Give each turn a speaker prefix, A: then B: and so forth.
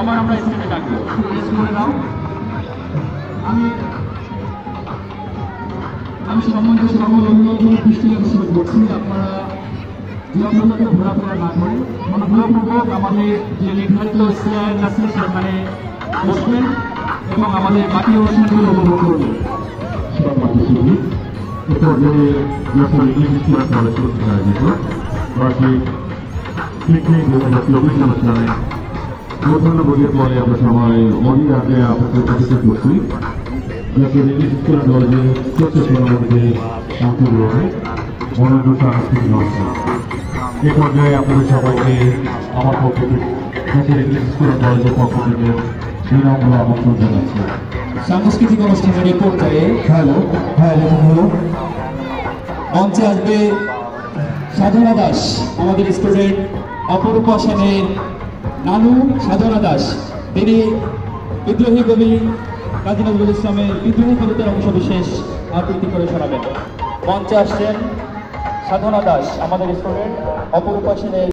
A: আবার আমরা স্টেজে ডাকবো করে দাও। আমি সম্বন্ধে সকল অভিভাবক দৃষ্টি আকর্ষণ করছি, আপনারা নিরাপত্তা ঘোরাফেরা না করে অনুগ্রহপূর্বক আমাদের যে নির্ধারিত স্টেজ আছে সেখানে বসবেন এবং আমাদের বাকি অনুষ্ঠানগুলো উপভোগ করবেন।
B: পিকনিক অনুষ্ঠানে প্রধান বইয়ের পরে আমরা সবাই অনেক আগে আপনাদের প্রতিষ্ঠা করছি যাতে ইংলিশ স্কুল কলেজে স্বচ্ছ সেনাবাহিনীতে অংশগ্রহণে অনন্য সাংস্কৃতিক অনুষ্ঠান। এ পর্যায়ে আপনাদের সবাইকে আমার পক্ষ থেকে ইংলিশ স্কুল কলেজের পক্ষ থেকে বিনম্র আমন্ত্রণ জানাচ্ছি।
A: সাংস্কৃতিক অনুষ্ঠানের এই পর্যায়ে মঞ্চে আসবে সাধনা দাস, আমাদের স্টুডেন্ট অপরূপা সেনের নানু সাধনা দাস। তিনি বিদ্রোহী কবি কাজী নজরুল ইসলামের বিদ্রোহী কবিতার অংশবিশেষ আবৃত্তি করে শোনাবেন। মঞ্চে আসছেন সাধনা দাস, আমাদের স্টুডেন্ট অপরূপা সেনের